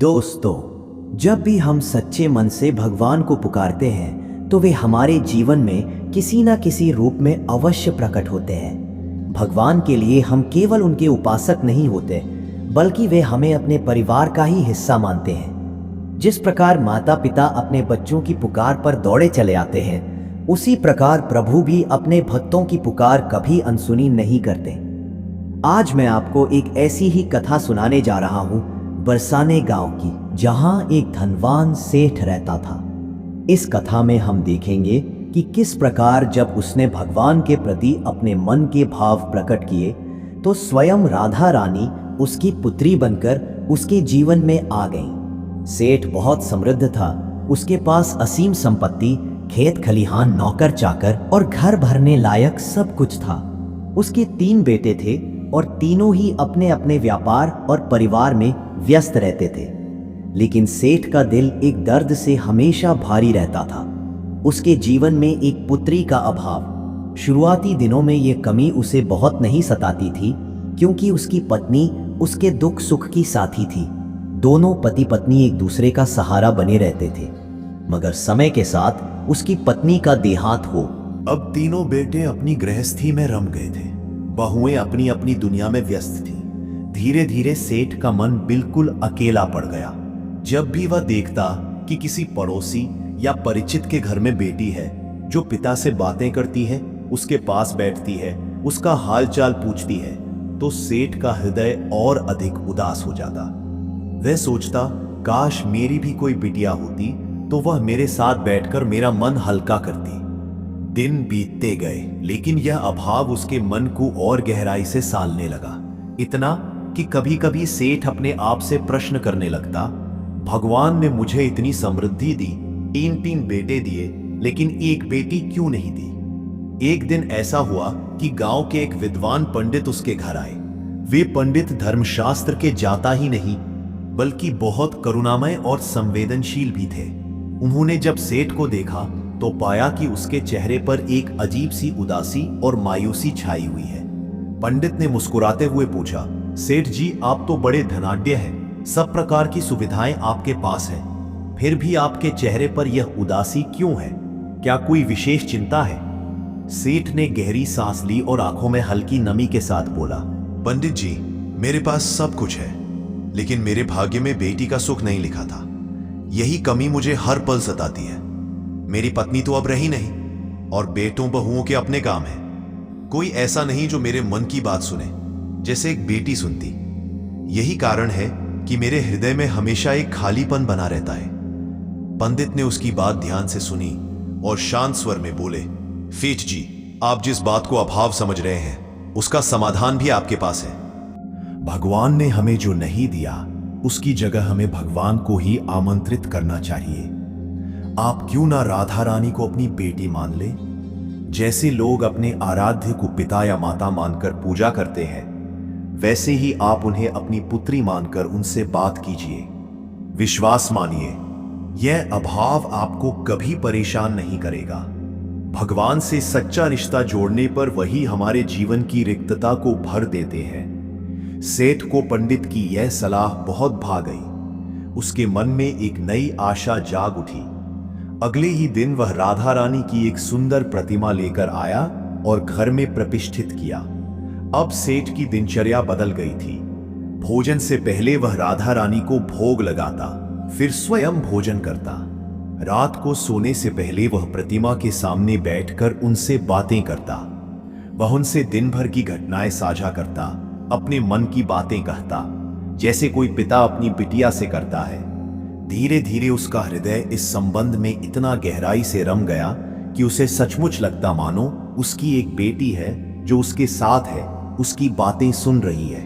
दोस्तों, जब भी हम सच्चे मन से भगवान को पुकारते हैं तो वे हमारे जीवन में किसी न किसी रूप में अवश्य प्रकट होते हैं। भगवान के लिए हम केवल उनके उपासक नहीं होते, बल्कि वे हमें अपने परिवार का ही हिस्सा मानते हैं। जिस प्रकार माता पिता अपने बच्चों की पुकार पर दौड़े चले आते हैं, उसी प्रकार प्रभु भी अपने भक्तों की पुकार कभी अनसुनी नहीं करते। आज मैं आपको एक ऐसी ही कथा सुनाने जा रहा हूं, बरसाने गांव की, जहां एक धनवान सेठ रहता था। इस कथा में हम देखेंगे कि किस प्रकार जब उसने भगवान के प्रति अपने मन के भाव प्रकट किए तो स्वयं राधा रानी उसकी पुत्री बनकर उसके जीवन में आ गईं। सेठ बहुत समृद्ध था। उसके पास असीम संपत्ति, खेत खलिहान, नौकर चाकर और घर भरने लायक सब कुछ था। उसके 3 बेटे थे और तीनों ही अपने अपने व्यापार और परिवार में व्यस्त रहते थे। लेकिन सेठ का दिल एक दर्द से हमेशा भारी रहता था। उसके जीवन में एक पुत्री का अभाव। शुरुआती दिनों में यह कमी उसे बहुत नहीं सताती थी, क्योंकि उसकी पत्नी उसके दुख सुख की साथी थी। दोनों पति पत्नी एक दूसरे का सहारा बने रहते थे। मगर समय के साथ उसकी पत्नी का देहांत हो। अब तीनों बेटे अपनी गृहस्थी में रम गए थे। बहुएं अपनी अपनी दुनिया में व्यस्त थी। धीरे धीरे सेठ का मन बिल्कुल अकेला पड़ गया। जब भी वह देखता कि किसी पड़ोसी या परिचित के घर में बेटी है जो पिता से बातें करती है, उसके पास बैठती है, उसका हालचाल पूछती है, तो सेठ का हृदय और अधिक उदास हो जाता। वह सोचता, काश मेरी भी कोई बिटिया होती तो वह मेरे साथ बैठकर मेरा मन हल्का करती। दिन बीतते गए, लेकिन यह अभाव उसके मन को और गहराई से सालने लगा। इतना कि कभी कभी सेठ अपने आप से प्रश्न करने लगता, भगवान ने मुझे इतनी समृद्धि दी, 3 बेटे दिए, लेकिन एक बेटी क्यों नहीं दी। एक दिन ऐसा हुआ कि गांव के एक विद्वान पंडित उसके घर आए। वे पंडित धर्मशास्त्र के जाता ही नहीं, बल्कि बहुत करुणामय और संवेदनशील भी थे। उन्होंने जब सेठ को देखा तो पाया कि उसके चेहरे पर एक अजीब सी उदासी और मायूसी छाई हुई है। पंडित ने मुस्कुराते हुए पूछा, सेठ जी, आप तो बड़े धनाढ्य हैं, सब प्रकार की सुविधाएं आपके पास हैं, फिर भी आपके चेहरे पर यह उदासी क्यों है? क्या कोई विशेष चिंता है? सेठ ने गहरी सांस ली और आंखों में हल्की नमी के साथ बोला, पंडित जी, मेरे पास सब कुछ है, लेकिन मेरे भाग्य में बेटी का सुख नहीं लिखा था। यही कमी मुझे हर पल सताती है। मेरी पत्नी तो अब रही नहीं और बेटों बहुओं के अपने काम है। कोई ऐसा नहीं जो मेरे मन की बात सुने, जैसे एक बेटी सुनती। यही कारण है कि मेरे हृदय में हमेशा एक खालीपन बना रहता है। पंडित ने उसकी बात ध्यान से सुनी और शांत स्वर में बोले, सेठ जी, आप जिस बात को अभाव समझ रहे हैं, उसका समाधान भी आपके पास है। भगवान ने हमें जो नहीं दिया, उसकी जगह हमें भगवान को ही आमंत्रित करना चाहिए। आप क्यों ना राधा रानी को अपनी बेटी मान ले? जैसे लोग अपने आराध्य को पिता या माता मानकर पूजा करते हैं, वैसे ही आप उन्हें अपनी पुत्री मानकर उनसे बात कीजिए। विश्वास मानिए, यह अभाव आपको कभी परेशान नहीं करेगा। भगवान से सच्चा रिश्ता जोड़ने पर वही हमारे जीवन की रिक्तता को भर देते हैं। सेठ को पंडित की यह सलाह बहुत भा गई। उसके मन में एक नई आशा जाग उठी। अगले ही दिन वह राधा रानी की एक सुंदर प्रतिमा लेकर आया और घर में प्रतिष्ठित किया। अब सेठ की दिनचर्या बदल गई थी। भोजन से पहले वह राधा रानी को भोग लगाता, फिर स्वयं भोजन करता। रात को सोने से पहले वह प्रतिमा के सामने बैठकर उनसे बातें करता। वह उनसे दिन भर की घटनाएं साझा करता, अपने मन की बातें कहता, जैसे कोई पिता अपनी बिटिया से करता है। धीरे धीरे उसका हृदय इस संबंध में इतना गहराई से रम गया कि उसे सचमुच लगता मानो उसकी एक बेटी है जो उसके साथ है, उसकी बातें सुन रही है।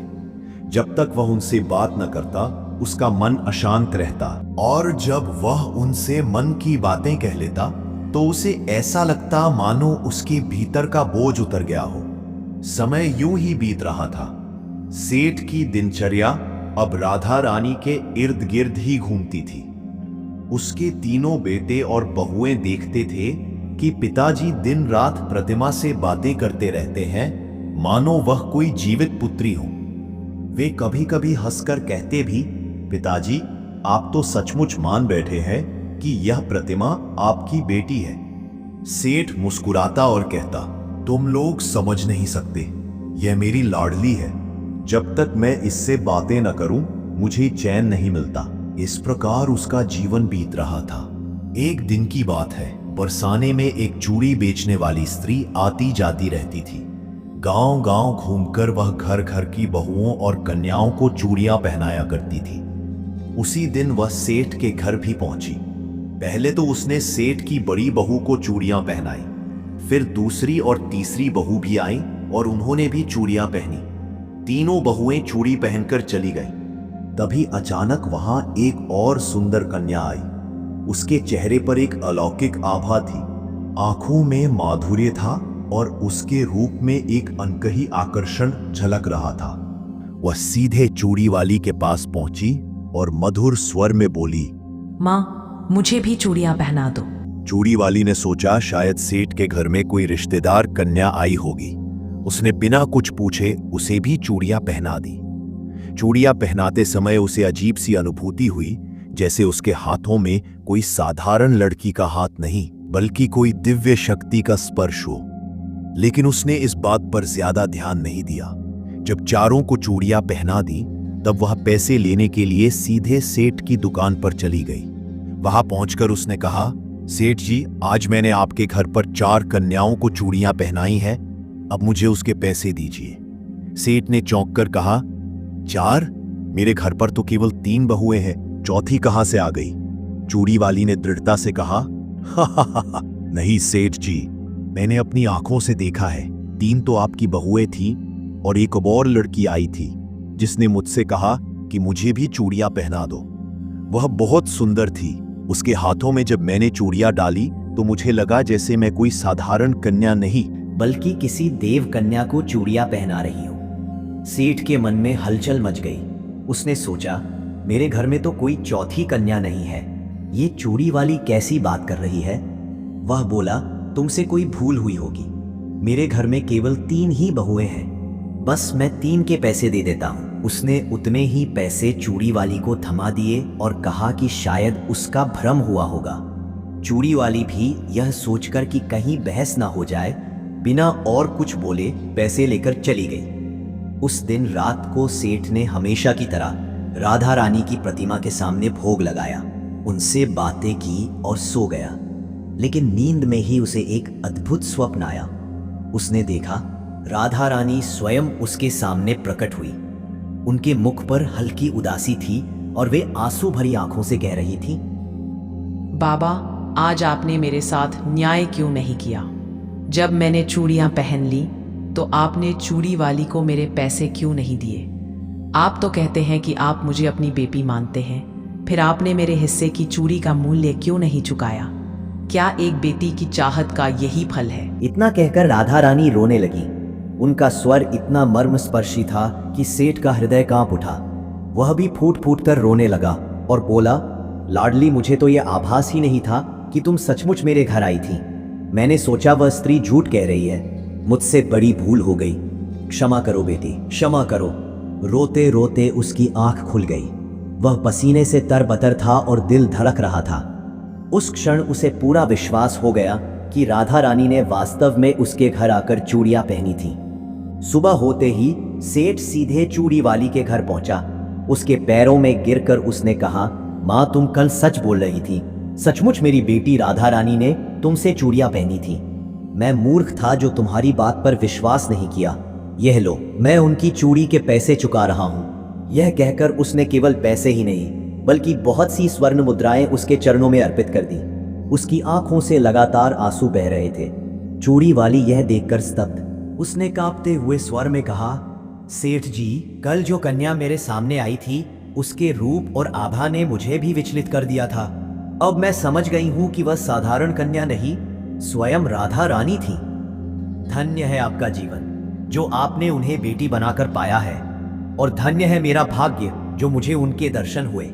जब तक वह उनसे बात न करता, उसका मन अशांत रहता, और जब वह उनसे मन की बातें कह लेता तो उसे ऐसा लगता मानो उसके भीतर का बोझ उतर गया हो। समय यूं ही बीत रहा था। सेठ की दिनचर्या अब राधा रानी के इर्द गिर्द ही घूमती थी। उसके तीनों बेटे और बहुएं देखते थे कि पिताजी दिन रात प्रतिमा से बातें करते रहते हैं, मानो वह कोई जीवित पुत्री हो। वे कभी कभी हंसकर कहते भी, पिताजी, आप तो सचमुच मान बैठे हैं कि यह प्रतिमा आपकी बेटी है। सेठ मुस्कुराता और कहता, तुम लोग समझ नहीं सकते, यह मेरी लाडली है। जब तक मैं इससे बातें न करूं मुझे चैन नहीं मिलता। इस प्रकार उसका जीवन बीत रहा था। एक दिन की बात है, बरसाने में एक चूड़ी बेचने वाली स्त्री आती जाती रहती थी। गांव गांव घूमकर वह घर घर की बहुओं और कन्याओं को चूड़ियां पहनाया करती थी। उसी दिन वह सेठ के घर भी पहुंची। पहले तो उसने सेठ की बड़ी बहू को चूड़ियां पहनाई, फिर दूसरी और तीसरी बहू भी आई और उन्होंने भी चूड़ियां पहनी। तीनों बहुएं चूड़ी पहनकर चली गईं। तभी अचानक वहां एक और सुंदर कन्या आई। उसके चेहरे पर एक अलौकिक आभा थी, आंखों में माधुर्य था और उसके रूप में एक अनकही आकर्षण झलक रहा था। वह सीधे चूड़ी वाली के पास पहुंची और मधुर स्वर में बोली, माँ, मुझे भी चूड़ियां पहना दो। चूड़ी वाली ने सोचा शायद सेठ के घर में कोई रिश्तेदार कन्या आई होगी। उसने बिना कुछ पूछे उसे भी चूड़ियां पहना दी। चूड़ियां पहनाते समय उसे अजीब सी अनुभूति हुई, जैसे उसके हाथों में कोई साधारण लड़की का हाथ नहीं बल्कि कोई दिव्य शक्ति का स्पर्श हो। लेकिन उसने इस बात पर ज्यादा ध्यान नहीं दिया। जब चारों को चूड़ियां पहना दी तब वह पैसे लेने के लिए सीधे सेठ की दुकान पर चली गई। वहां पहुंचकर उसने कहा, सेठ जी, आज मैंने आपके घर पर 4 कन्याओं को चूड़ियां पहनाई हैं, अब मुझे उसके पैसे दीजिए। सेठ ने चौंक कर कहा, 4? मेरे घर पर तो केवल 3 बहुएं हैं, चौथी कहां से आ गई? चूड़ी वाली ने दृढ़ता से कहा, हा, नहीं सेठ जी, मैंने अपनी आंखों से देखा है। 3 तो आपकी बहुएं थी और एक और लड़की आई थी जिसने मुझसे कहा कि मुझे भी चूड़ियां पहना दो। वह बहुत सुंदर थी। उसके हाथों में जब मैंने चूड़ियां डाली तो मुझे लगा जैसे मैं कोई साधारण कन्या नहीं बल्कि किसी देव कन्या को चूड़ियां पहना रही हूं। सेठ के मन में हलचल मच गई। उसने सोचा, मेरे घर में तो कोई चौथी कन्या नहीं है, ये चूड़ी वाली कैसी बात कर रही है? वह बोला, तुमसे कोई भूल हुई होगी, मेरे घर में केवल 3 ही बहुएं हैं, बस मैं 3 के पैसे दे देता हूं। उसने उतने ही पैसे चूड़ी वाली को थमा दिए और कहा कि शायद उसका भ्रम हुआ होगा। चूड़ी वाली भी यह सोचकर कि कहीं बहस ना हो जाए, बिना और कुछ बोले पैसे लेकर चली गई। उस दिन रात को सेठ ने हमेशा की तरह राधा रानी की प्रतिमा के सामने भोग लगाया, उनसे बातें की और सो गया। लेकिन नींद में ही उसे एक अद्भुत स्वप्न आया। उसने देखा राधा रानी स्वयं उसके सामने प्रकट हुई। उनके मुख पर हल्की उदासी थी और वे आंसू भरी आंखों से कह रही थी, बाबा, आज आपने मेरे साथ न्याय क्यों नहीं किया? जब मैंने चूड़ियां पहन ली तो आपने चूड़ी वाली को मेरे पैसे क्यों नहीं दिए? आप तो कहते हैं कि आप मुझे अपनी बेटी मानते हैं, फिर आपने मेरे हिस्से की चूड़ी का मूल्य क्यों नहीं चुकाया? क्या एक बेटी की चाहत का यही फल है? इतना कहकर राधा रानी रोने लगी। उनका स्वर इतना मर्मस्पर्शी था कि सेठ का हृदय कांप उठा। वह भी फूट फूट कर रोने लगा और बोला, लाडली, मुझे तो यह आभास ही नहीं था कि तुम सचमुच मेरे घर आई थी। मैंने सोचा वह स्त्री झूठ कह रही है। मुझसे बड़ी भूल हो गई। क्षमा करो बेटी, क्षमा करो। रोते रोते उसकी आंख खुल गई। वह पसीने से तरबतर था और दिल धड़क रहा था। उस क्षण उसे पूरा विश्वास हो गया कि राधा रानी ने वास्तव में उसके घर आकर चूड़ियां पहनी थी। सुबह होते ही सेठ सीधे चूड़ी वाली के घर पहुंचा। उसके पैरों में गिरकर उसने कहा, मां, तुम कल सच बोल रही थी। सचमुच मेरी बेटी राधा रानी ने तुमसे चूड़ियां पहनी थी। मैं मूर्ख था जो तुम्हारी बात पर विश्वास नहीं किया। यह लो, मैं उनकी चूड़ी के पैसे चुका रहा हूं। यह कहकर उसने केवल पैसे ही नहीं बल्कि बहुत सी स्वर्ण मुद्राएं उसके चरणों में अर्पित कर दी। उसकी आंखों से लगातार आंसू बह रहे थे। चूड़ी वाली यह देखकर स्तब्ध। उसने कांपते हुए स्वर में कहा, सेठ जी, कल जो कन्या मेरे सामने आई थी उसके रूप और आभा ने मुझे भी विचलित कर दिया था। अब मैं समझ गई हूं कि वह साधारण कन्या नहीं, स्वयं राधा रानी थी। धन्य है आपका जीवन जो आपने उन्हें बेटी बनाकर पाया है, और धन्य है मेरा भाग्य जो मुझे उनके दर्शन हुए।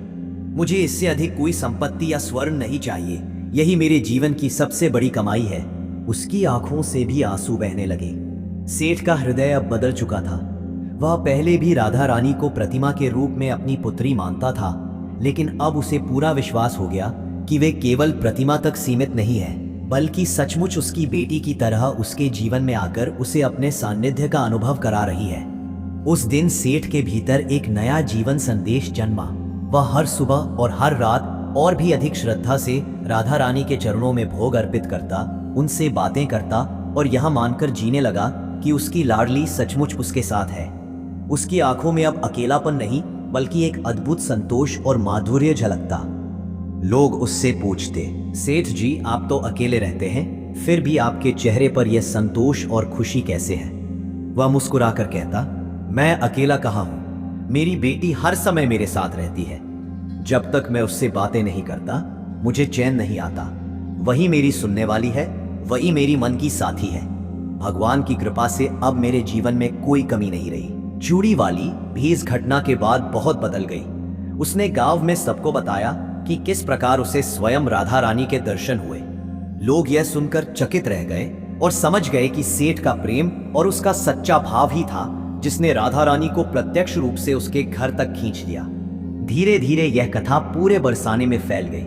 मुझे इससे अधिक कोई संपत्ति या स्वर्ण नहीं चाहिए। यही मेरे जीवन की सबसे बड़ी कमाई है। उसकी आंखों से भी आंसू बहने लगे। सेठ का हृदय अब बदल चुका था। वह पहले भी राधा रानी को प्रतिमा के रूप में अपनी पुत्री मानता था, लेकिन अब उसे पूरा विश्वास हो गया कि वे केवल प्रतिमा तक सीमित नहीं है, बल्कि सचमुच उसकी बेटी की तरह उसके जीवन में आकर उसे अपने सान्निध्य का अनुभव करा रही है। उस दिन सेठ के भीतर एक नया जीवन संदेश जन्मा। वह हर सुबह और हर रात और भी अधिक श्रद्धा से राधा रानी के चरणों में भोग अर्पित करता, उनसे बातें करता और यह मानकर जीने लगा कि उसकी लाडली सचमुच उसके साथ है। उसकी आंखों में अब अकेलापन नहीं, बल्कि एक अद्भुत संतोष और माधुर्य झलकता। लोग उससे पूछते, सेठ जी आप तो अकेले रहते हैं, फिर भी आपके चेहरे पर यह संतोष और खुशी कैसे है? वह मुस्कुराकर कहता, मैं अकेला कहाँ हूं, मेरी बेटी हर समय मेरे साथ रहती है। जब तक मैं उससे बातें नहीं करता मुझे चैन नहीं आता। वही मेरी सुनने वाली है, वही मेरी मन की साथी है। भगवान की कृपा से अब मेरे जीवन में कोई कमी नहीं रही। चूड़ी वाली भी इस घटना के बाद बहुत बदल गई। उसने गांव में सबको बताया कि किस प्रकार उसे स्वयं राधा रानी के दर्शन हुए। लोग यह सुनकर चकित रह गए और समझ गए कि सेठ का प्रेम और उसका सच्चा भाव ही था जिसने राधा रानी को प्रत्यक्ष रूप से उसके घर तक खींच लिया। धीरे धीरे यह कथा पूरे बरसाने में फैल गई।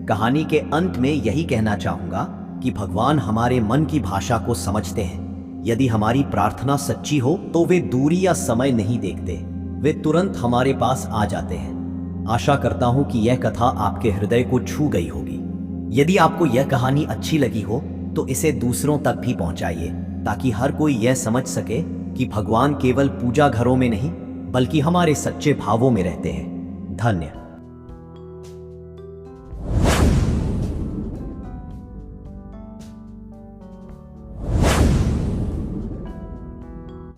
कहानी के अंत में यही कहना चाहूंगा कि भगवान हमारे मन की भाषा को समझते हैं। यदि हमारी प्रार्थना सच्ची हो तो वे दूरी या समय नहीं देखते, वे तुरंत हमारे पास आ जाते हैं। आशा करता हूं कि यह कथा आपके हृदय को छू गई होगी। यदि आपको यह कहानी अच्छी लगी हो तो इसे दूसरों तक भी पहुंचाइए, ताकि हर कोई यह समझ सके कि भगवान केवल पूजा घरों में नहीं, बल्कि हमारे सच्चे भावों में रहते हैं। धन्य।